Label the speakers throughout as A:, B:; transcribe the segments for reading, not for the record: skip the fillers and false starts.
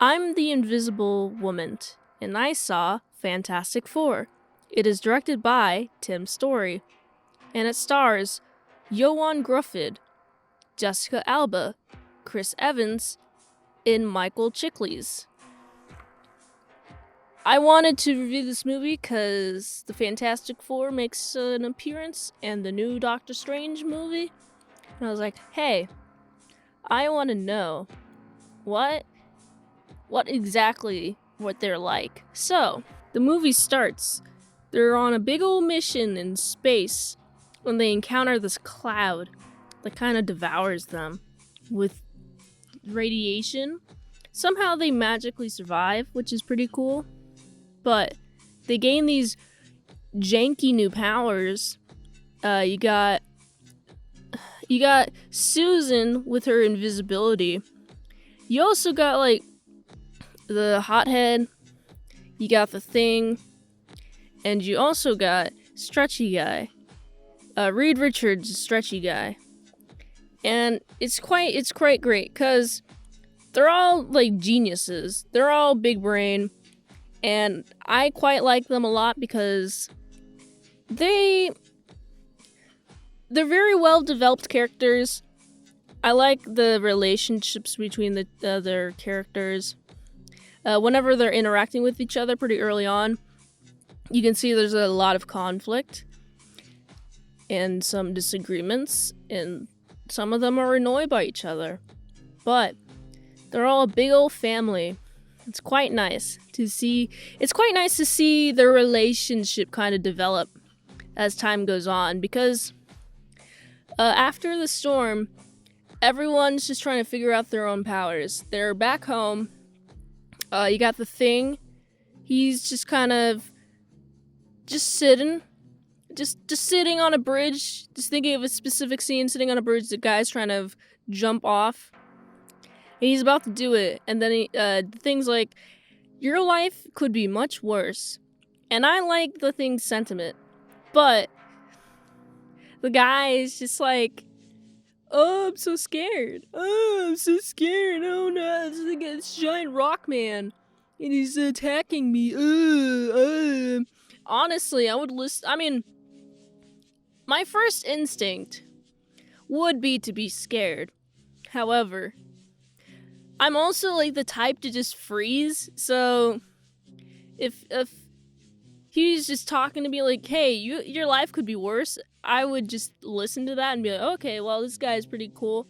A: I'm the Invisible Woman, and I saw Fantastic Four. It is directed by Tim Story, and it stars Johan Gruffid, Jessica Alba, Chris Evans, and Michael Chiklis. I wanted to review this movie because the Fantastic Four makes an appearance in the new Doctor Strange movie. And I was like, hey, I want to know what exactly what they're like. So, the movie starts. They're on a big old mission in space when they encounter this cloud that kind of devours them with radiation. Somehow they magically survive, which is pretty cool. But they gain these janky new powers. You got Susan with her invisibility. You also got like the hothead. You got the Thing, and you also got Stretchy Guy. Reed Richards, Stretchy Guy, and it's quite great because they're all like geniuses. They're all big brain. And I quite like them a lot because they're very well developed characters. I like the relationships between the other characters. Whenever they're interacting with each other pretty early on, you can see there's a lot of conflict and some disagreements, and some of them are annoyed by each other. But they're all a big old family. It's quite nice to see. It's quite nice to see their relationship kind of develop as time goes on, because after the storm, everyone's just trying to figure out their own powers. They're back home. You got the Thing. He's just kind of just sitting on a bridge. Just thinking of a specific scene, sitting on a bridge. The guy's trying to jump off. And he's about to do it, and then the Thing's like, your life could be much worse. And I like the Thing's sentiment, but the guy is just like, oh, I'm so scared. Oh no, it's a giant rock man, and he's attacking me. Honestly, my first instinct would be to be scared. However, I'm also like the type to just freeze, so if he's just talking to me like, hey, your life could be worse, I would just listen to that and be like, okay, well, this guy's pretty cool.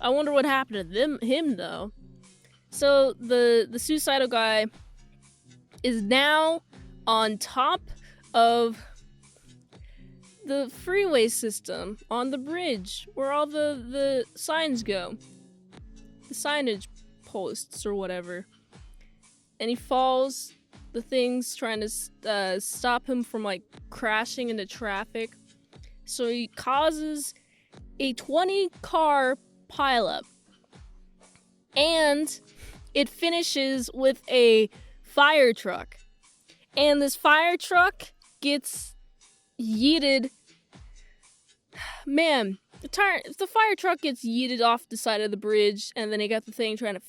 A: I wonder what happened to him though. So the suicidal guy is now on top of the freeway system on the bridge where all the signs go. The signage posts or whatever, and he falls. The Thing's trying to stop him from like crashing into traffic, so he causes a 20-car pileup, and it finishes with a fire truck, and this fire truck gets yeeted. Man, the fire truck gets yeeted off the side of the bridge, and then he got the Thing trying to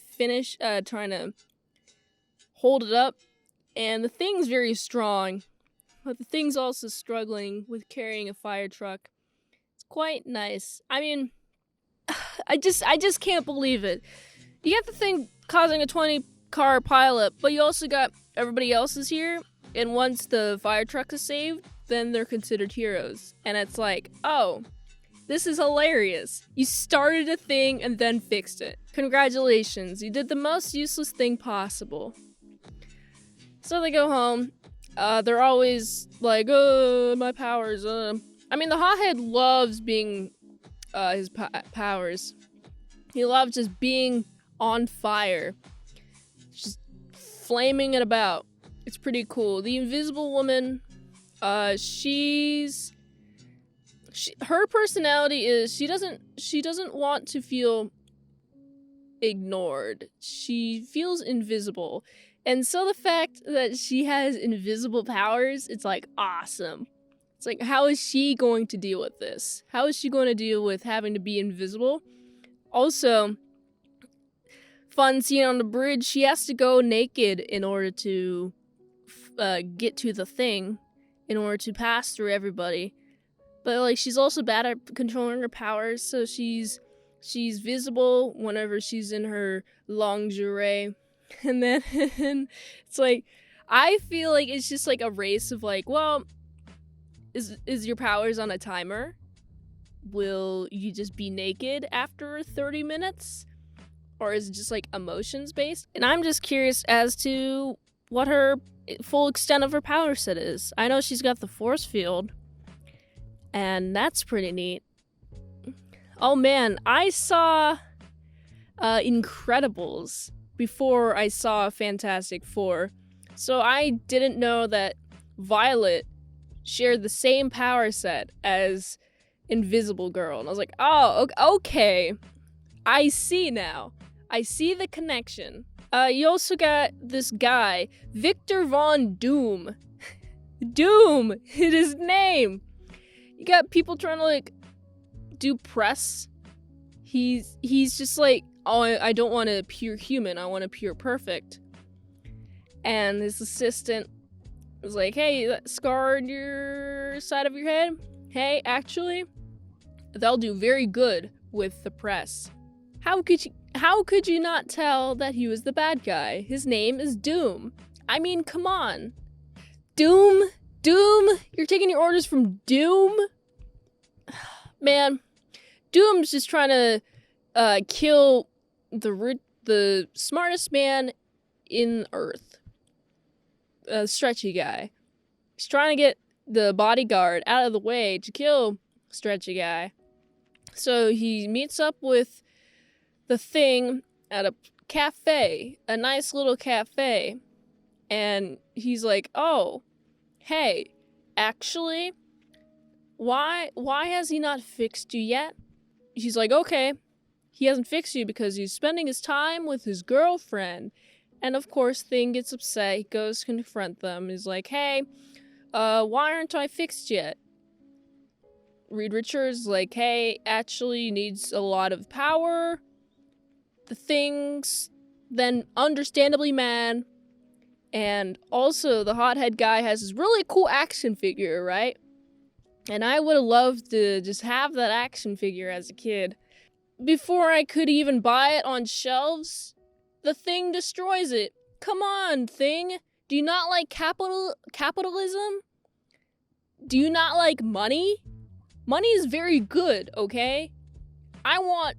A: hold it up. And the Thing's very strong, but the Thing's also struggling with carrying a fire truck. It's quite nice. I mean, I just can't believe it. You got the Thing causing a 20-car pileup, but you also got everybody else is here, and once the fire truck is saved, then they're considered heroes. And it's like, oh, this is hilarious. You started a thing and then fixed it. Congratulations, you did the most useless thing possible. So they go home. They're always like, oh, my powers. The hothead loves being his powers. He loves just being on fire. Just flaming it about. It's pretty cool. The Invisible Woman, her personality is she doesn't want to feel ignored. She feels invisible. And so the fact that she has invisible powers, it's like awesome. It's like, how is she going to deal with this? How is she going to deal with having to be invisible? Also, fun scene on the bridge. She has to go naked in order to get to the thing, in order to pass through everybody. But like, she's also bad at controlling her powers, so she's visible whenever she's in her lingerie. And then it's like, I feel like it's just like a race of like, well, is your powers on a timer? Will you just be naked after 30 minutes? Or is it just like emotions based? And I'm just curious as to what her full extent of her power set is. I know she's got the force field, and that's pretty neat. Oh man, I saw Incredibles before I saw Fantastic Four. So I didn't know that Violet shared the same power set as Invisible Girl. And I was like, oh, okay. I see now. I see the connection. You also got this guy, Victor Von Doom. Doom! It is his name! You got people trying to, like, do press. He's just like, oh, I don't want a pure human. I want a pure perfect. And his assistant was like, hey, that scar on your side of your head? Hey, actually, they'll do very good with the press. How could you not tell that he was the bad guy? His name is Doom. I mean, come on. Doom? You're taking your orders from Doom? Man, Doom's just trying to kill the smartest man in Earth. A stretchy guy. He's trying to get the bodyguard out of the way to kill stretchy guy. So he meets up with the Thing at a cafe, a nice little cafe, and he's like, oh, hey, actually, why has he not fixed you yet? She's like, okay, he hasn't fixed you because he's spending his time with his girlfriend. And of course, Thing gets upset. He goes to confront them. He's like, hey, why aren't I fixed yet? Reed Richards like, hey, actually needs a lot of power. The Thing's then understandably mad. And also, the hothead guy has this really cool action figure, right? And I would have loved to just have that action figure as a kid. Before I could even buy it on shelves, the Thing destroys it. Come on, Thing. Do you not like capitalism? Do you not like money? Money is very good, okay? I want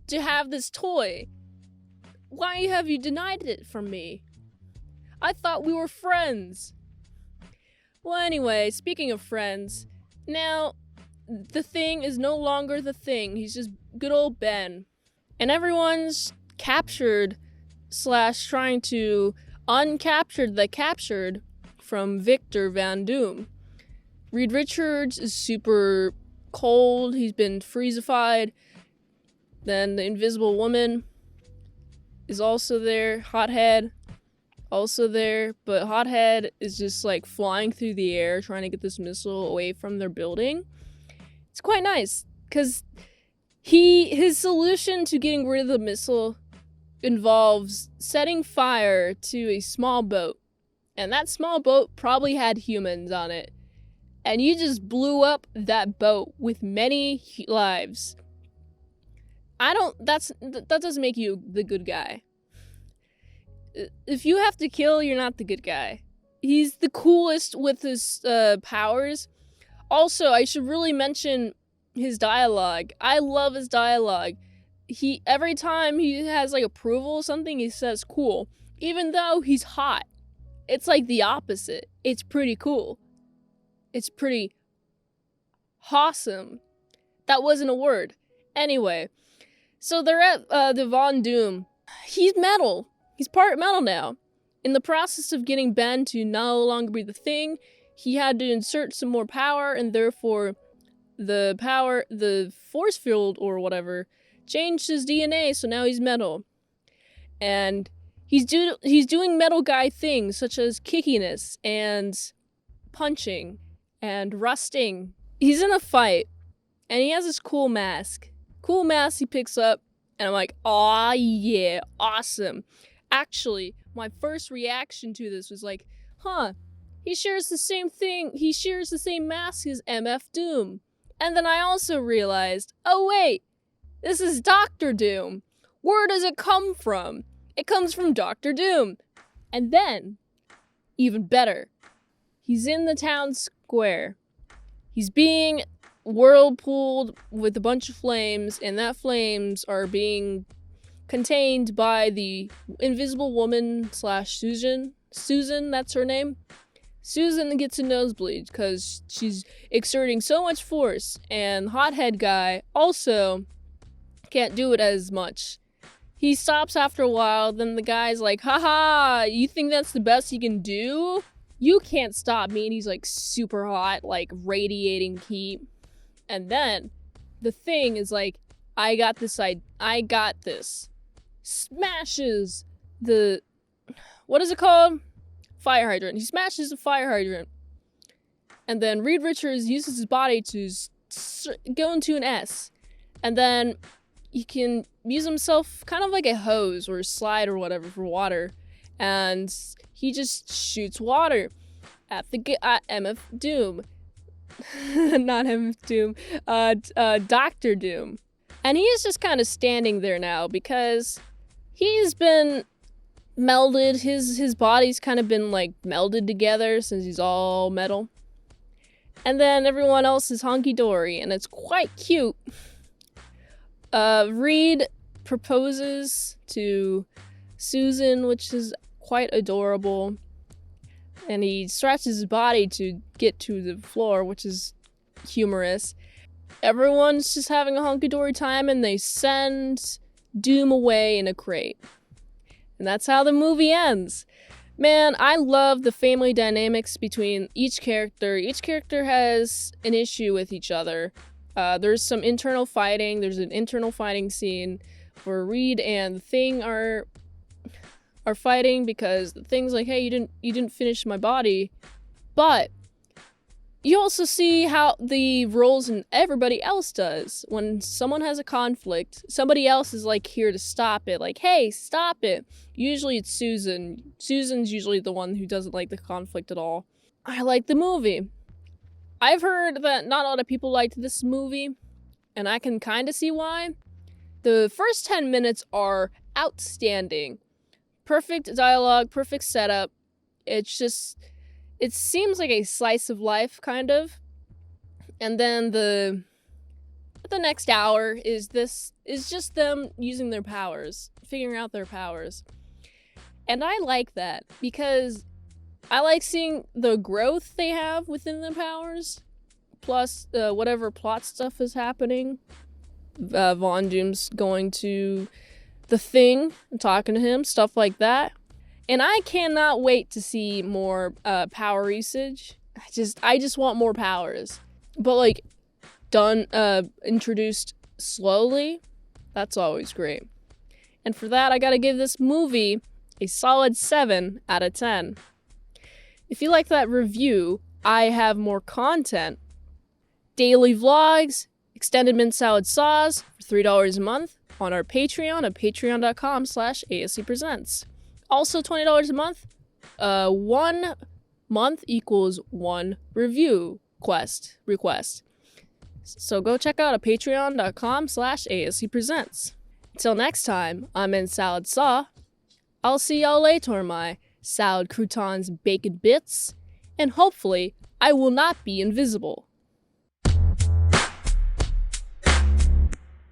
A: to have this toy. Why have you denied it from me? I thought we were friends. Well, anyway, speaking of friends, now the Thing is no longer the Thing. He's just good old Ben. And everyone's captured / trying to uncapture the captured from Victor Van Doom. Reed Richards is super cold. He's been freezified. Then the Invisible Woman is also there. Hothead also there. But Hothead is just like flying through the air trying to get this missile away from their building. It's quite nice because his solution to getting rid of the missile involves setting fire to a small boat. And that small boat probably had humans on it. And you just blew up that boat with many lives. That doesn't make you the good guy. If you have to kill, you're not the good guy. He's the coolest with his powers. Also, I should really mention his dialogue. I love his dialogue. Every time he has like approval or something, he says cool. Even though he's hot. It's like the opposite. It's pretty cool. It's pretty awesome. That wasn't a word. Anyway, so they're at the Von Doom. He's metal. He's part metal now. In the process of getting Ben to no longer be the Thing, he had to insert some more power, and therefore the force field or whatever changed his DNA, so now he's metal. And he's doing metal guy things such as kickiness and punching and rusting. He's in a fight, and he has this cool mask. Cool mask he picks up, And I'm like, aw, yeah, awesome. Actually, my first reaction to this was like, huh, he shares the same thing. He shares the same mask as MF Doom. And then I also realized, oh wait, this is Doctor Doom. Where does it come from? It comes from Doctor Doom. And then, even better, he's in the town square. He's being whirlpooled with a bunch of flames, and that flames are being contained by the invisible woman / Susan. Susan, that's her name. Susan gets a nosebleed because she's exerting so much force, and Hothead Guy also can't do it as much. He stops after a while, then the guy's like, haha, you think that's the best you can do? You can't stop me. And he's like super hot, like radiating heat. And then the thing is like, I got this. Smashes the, what is it called? Fire hydrant. He smashes the fire hydrant. And then Reed Richards uses his body to go into an S. And then he can use himself kind of like a hose or a slide or whatever for water. And he just shoots water at MF Doom. Not MF Doom. Doctor Doom. And he is just kind of standing there now because he's been melded. His body's kind of been like melded together since he's all metal. And then everyone else is hunky-dory, and it's quite cute. Reed proposes to Susan, which is quite adorable. And he stretches his body to get to the floor, which is humorous. Everyone's just having a hunky-dory time, and they send Doom away in a crate. And that's how the movie ends. Man, I love the family dynamics between each character. Each character has an issue with each other. There's some internal fighting. There's an internal fighting scene where Reed and the Thing are fighting because the Thing's like, hey, you didn't finish my body. But you also see how the roles in everybody else does. When someone has a conflict, somebody else is like here to stop it. Like, hey, stop it. Usually it's Susan. Susan's usually the one who doesn't like the conflict at all. I like the movie. I've heard that not a lot of people liked this movie, and I can kind of see why. The first 10 minutes are outstanding. Perfect dialogue, perfect setup. It seems like a slice of life, kind of. And then the next hour is just them using their powers, figuring out their powers. And I like that because I like seeing the growth they have within the powers, plus whatever plot stuff is happening. Von Doom's going to the Thing and talking to him, stuff like that. And I cannot wait to see more power usage. I just want more powers. But like introduced slowly, that's always great. And for that, I gotta give this movie a solid 7 out of 10. If you like that review, I have more content. Daily vlogs, extended mint salad saws for $3 a month on our Patreon at patreon.com/ASEpresents. Also $20 a month. 1 month equals 1 review request. So go check out patreon.com/ASEpresents. Until next time, I'm Mint Salad Saw. I'll see y'all later, my salad croutons, bacon bits, and hopefully I will not be invisible.